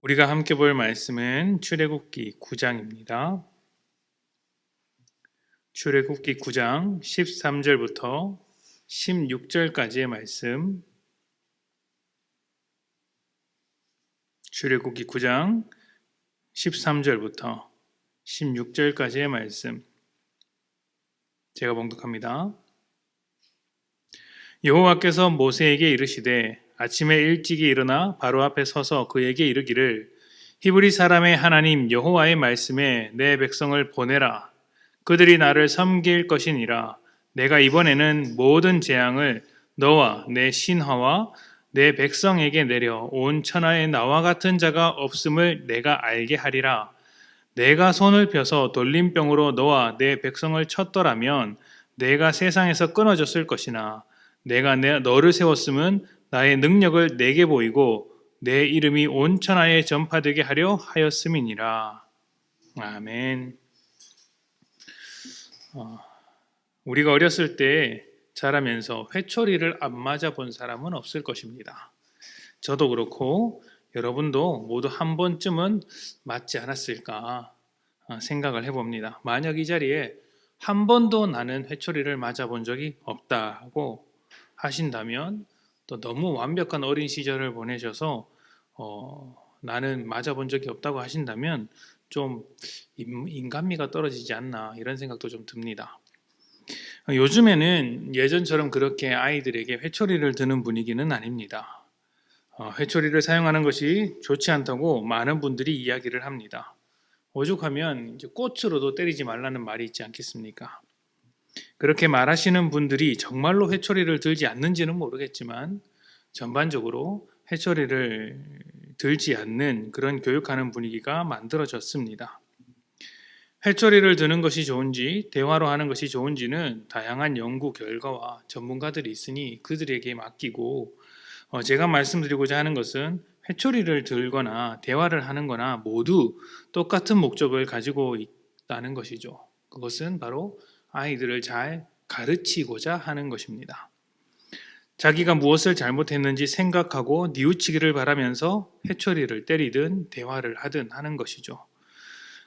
우리가 함께 볼 말씀은 출애굽기 9장입니다. 출애굽기 9장 13절부터 16절까지의 말씀. 출애굽기 9장 13절부터 16절까지의 말씀. 제가 봉독합니다. 여호와께서 모세에게 이르시되 아침에 일찍이 일어나 바로 앞에 서서 그에게 이르기를 히브리 사람의 하나님 여호와의 말씀에 내 백성을 보내라. 그들이 나를 섬길 것이니라. 내가 이번에는 모든 재앙을 너와 내 신하와 내 백성에게 내려 온 천하에 나와 같은 자가 없음을 내가 알게 하리라. 내가 손을 펴서 돌림병으로 너와 내 백성을 쳤더라면 내가 세상에서 끊어졌을 것이나 내가 너를 세웠음은 나의 능력을 내게 보이고 내 이름이 온 천하에 전파되게 하려 하였음이니라. 아멘. 우리가 어렸을 때 자라면서 회초리를 안 맞아 본 사람은 없을 것입니다. 저도 그렇고 여러분도 모두 한 번쯤은 맞지 않았을까 생각을 해봅니다. 만약 이 자리에 한 번도 나는 회초리를 맞아본 적이 없다고 하신다면, 또 너무 완벽한 어린 시절을 보내셔서 나는 맞아본 적이 없다고 하신다면 좀 인간미가 떨어지지 않나 이런 생각도 좀 듭니다. 요즘에는 예전처럼 그렇게 아이들에게 회초리를 드는 분위기는 아닙니다. 회초리를 사용하는 것이 좋지 않다고 많은 분들이 이야기를 합니다. 오죽하면 이제 꽃으로도 때리지 말라는 말이 있지 않겠습니까? 그렇게 말하시는 분들이 정말로 회초리를 들지 않는지는 모르겠지만 전반적으로 회초리를 들지 않는 그런 교육하는 분위기가 만들어졌습니다. 회초리를 드는 것이 좋은지 대화로 하는 것이 좋은지는 다양한 연구 결과와 전문가들이 있으니 그들에게 맡기고, 제가 말씀드리고자 하는 것은 회초리를 들거나 대화를 하는 거나 모두 똑같은 목적을 가지고 있다는 것이죠. 그것은 바로 아이들을 잘 가르치고자 하는 것입니다. 자기가 무엇을 잘못했는지 생각하고 뉘우치기를 바라면서 회초리를 때리든 대화를 하든 하는 것이죠.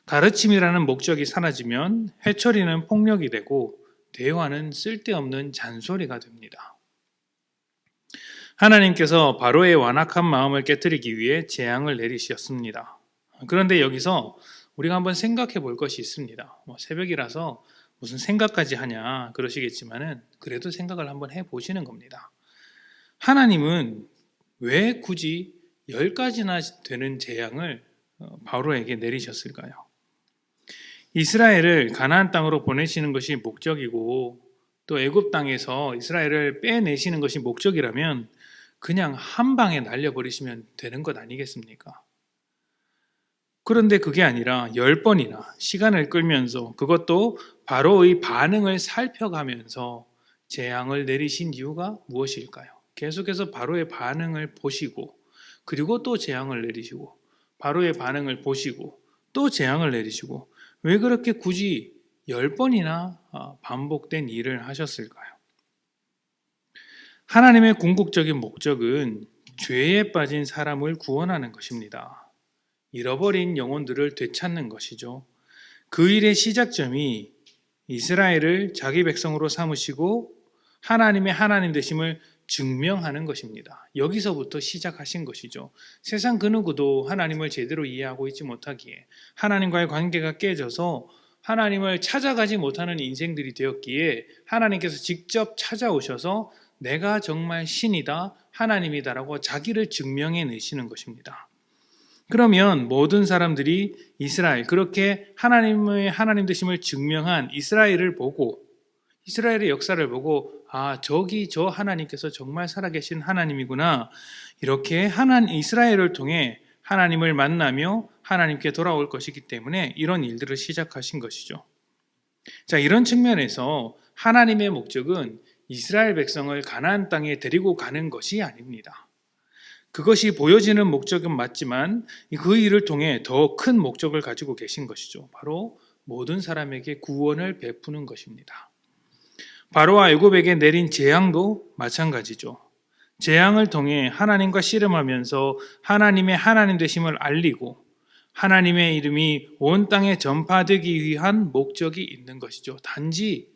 가르침이라는 목적이 사라지면 회초리는 폭력이 되고 대화는 쓸데없는 잔소리가 됩니다. 하나님께서 바로의 완악한 마음을 깨뜨리기 위해 재앙을 내리셨습니다. 그런데 여기서 우리가 한번 생각해 볼 것이 있습니다. 새벽이라서 무슨 생각까지 하냐 그러시겠지만은 그래도 생각을 한번 해보시는 겁니다. 하나님은 왜 굳이 10가지나 되는 재앙을 바로에게 내리셨을까요? 이스라엘을 가나안 땅으로 보내시는 것이 목적이고 또 애굽 땅에서 이스라엘을 빼내시는 것이 목적이라면 그냥 한 방에 날려버리시면 되는 것 아니겠습니까? 그런데 그게 아니라 10번이나 시간을 끌면서, 그것도 바로의 반응을 살펴가면서 재앙을 내리신 이유가 무엇일까요? 계속해서 바로의 반응을 보시고 그리고 또 재앙을 내리시고 바로의 반응을 보시고 또 재앙을 내리시고, 왜 그렇게 굳이 10번이나 반복된 일을 하셨을까요? 하나님의 궁극적인 목적은 죄에 빠진 사람을 구원하는 것입니다. 잃어버린 영혼들을 되찾는 것이죠. 그 일의 시작점이 이스라엘을 자기 백성으로 삼으시고 하나님의 하나님 되심을 증명하는 것입니다. 여기서부터 시작하신 것이죠. 세상 그 누구도 하나님을 제대로 이해하고 있지 못하기에, 하나님과의 관계가 깨져서 하나님을 찾아가지 못하는 인생들이 되었기에 하나님께서 직접 찾아오셔서 내가 정말 신이다, 하나님이다라고 자기를 증명해 내시는 것입니다. 그러면 모든 사람들이 이스라엘, 그렇게 하나님의 하나님 되심을 증명한 이스라엘을 보고, 이스라엘의 역사를 보고, 저기 저 하나님께서 정말 살아계신 하나님이구나, 이렇게 이스라엘을 통해 하나님을 만나며 하나님께 돌아올 것이기 때문에 이런 일들을 시작하신 것이죠. 자, 이런 측면에서 하나님의 목적은 이스라엘 백성을 가나안 땅에 데리고 가는 것이 아닙니다. 그것이 보여지는 목적은 맞지만 그 일을 통해 더 큰 목적을 가지고 계신 것이죠. 바로 모든 사람에게 구원을 베푸는 것입니다. 바로와 애굽에게 내린 재앙도 마찬가지죠. 재앙을 통해 하나님과 씨름하면서 하나님의 하나님 되심을 알리고 하나님의 이름이 온 땅에 전파되기 위한 목적이 있는 것이죠. 단지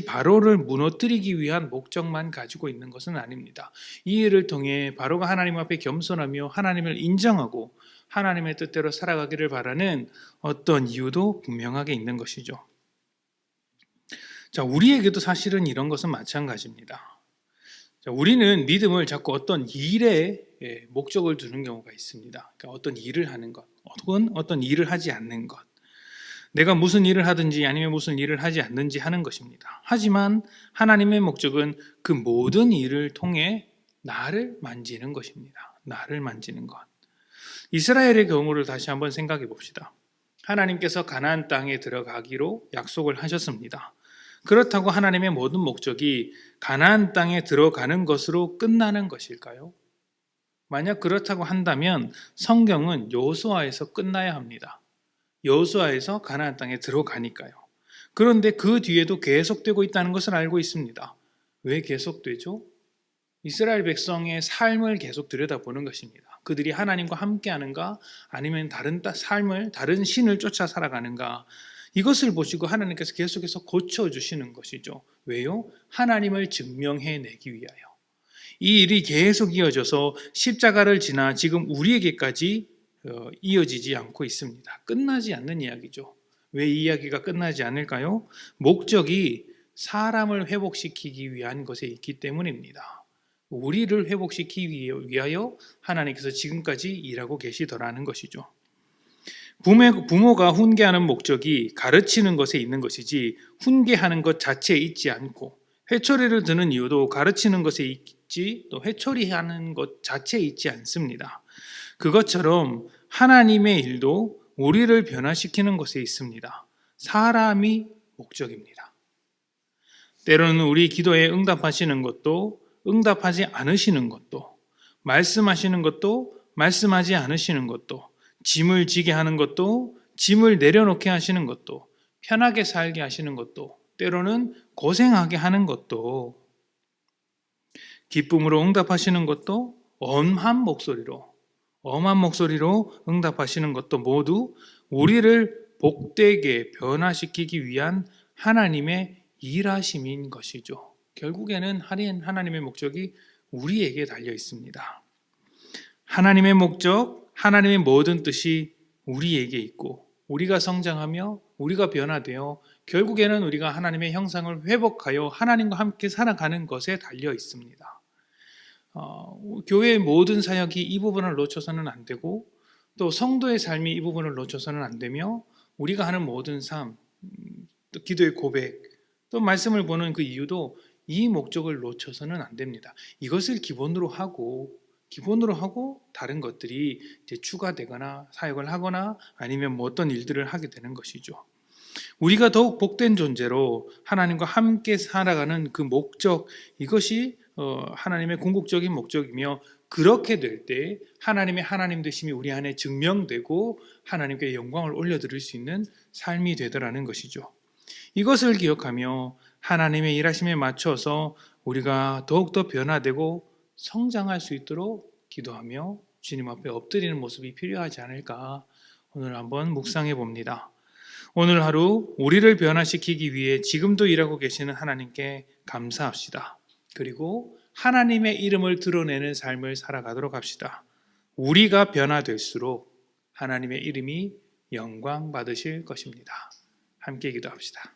바로를 무너뜨리기 위한 목적만 가지고 있는 것은 아닙니다. 이 일을 통해 바로가 하나님 앞에 겸손하며 하나님을 인정하고 하나님의 뜻대로 살아가기를 바라는 어떤 이유도 분명하게 있는 것이죠. 자, 우리에게도 사실은 이런 것은 마찬가지입니다. 자, 우리는 믿음을 자꾸 어떤 일에 목적을 두는 경우가 있습니다. 그러니까 어떤 일을 하는 것, 혹은 어떤 일을 하지 않는 것. 내가 무슨 일을 하든지 아니면 무슨 일을 하지 않는지 하는 것입니다. 하지만 하나님의 목적은 그 모든 일을 통해 나를 만지는 것입니다. 나를 만지는 것. 이스라엘의 경우를 다시 한번 생각해 봅시다. 하나님께서 가나안 땅에 들어가기로 약속을 하셨습니다. 그렇다고 하나님의 모든 목적이 가나안 땅에 들어가는 것으로 끝나는 것일까요? 만약 그렇다고 한다면 성경은 여호수아에서 끝나야 합니다. 여호수아에서 가나안 땅에 들어가니까요. 그런데 그 뒤에도 계속되고 있다는 것을 알고 있습니다. 왜 계속되죠? 이스라엘 백성의 삶을 계속 들여다보는 것입니다. 그들이 하나님과 함께하는가 아니면 다른 신을 쫓아 살아가는가, 이것을 보시고 하나님께서 계속해서 고쳐주시는 것이죠. 왜요? 하나님을 증명해내기 위하여. 이 일이 계속 이어져서 십자가를 지나 지금 우리에게까지 이어지지 않고 있습니다. 끝나지 않는 이야기죠. 왜 이 이야기가 끝나지 않을까요? 목적이 사람을 회복시키기 위한 것에 있기 때문입니다. 우리를 회복시키기 위하여 하나님께서 지금까지 일하고 계시더라는 것이죠. 부모가 훈계하는 목적이 가르치는 것에 있는 것이지 훈계하는 것 자체에 있지 않고, 회초리를 드는 이유도 가르치는 것에 있지 또 회초리하는 것 자체에 있지 않습니다. 그것처럼 하나님의 일도 우리를 변화시키는 것에 있습니다. 사람이 목적입니다. 때로는 우리 기도에 응답하시는 것도 응답하지 않으시는 것도, 말씀하시는 것도 말씀하지 않으시는 것도, 짐을 지게 하는 것도 짐을 내려놓게 하시는 것도, 편하게 살게 하시는 것도, 때로는 고생하게 하는 것도, 기쁨으로 응답하시는 것도 엄한 목소리로 응답하시는 것도 모두 우리를 복되게 변화시키기 위한 하나님의 일하심인 것이죠. 결국에는 하나님의 목적이 우리에게 달려 있습니다. 하나님의 목적, 하나님의 모든 뜻이 우리에게 있고, 우리가 성장하며 우리가 변화되어 결국에는 우리가 하나님의 형상을 회복하여 하나님과 함께 살아가는 것에 달려 있습니다. 교회의 모든 사역이 이 부분을 놓쳐서는 안 되고, 또 성도의 삶이 이 부분을 놓쳐서는 안 되며, 우리가 하는 모든 삶, 또 기도의 고백, 또 말씀을 보는 그 이유도 이 목적을 놓쳐서는 안 됩니다. 이것을 기본으로 하고 다른 것들이 이제 추가되거나 사역을 하거나 아니면 뭐 어떤 일들을 하게 되는 것이죠. 우리가 더욱 복된 존재로 하나님과 함께 살아가는 그 목적, 이것이 하나님의 궁극적인 목적이며, 그렇게 될 때 하나님의 하나님 되심이 우리 안에 증명되고 하나님께 영광을 올려드릴 수 있는 삶이 되더라는 것이죠. 이것을 기억하며 하나님의 일하심에 맞춰서 우리가 더욱더 변화되고 성장할 수 있도록 기도하며 주님 앞에 엎드리는 모습이 필요하지 않을까, 오늘 한번 묵상해 봅니다. 오늘 하루 우리를 변화시키기 위해 지금도 일하고 계시는 하나님께 감사합시다. 그리고 하나님의 이름을 드러내는 삶을 살아가도록 합시다. 우리가 변화될수록 하나님의 이름이 영광 받으실 것입니다. 함께 기도합시다.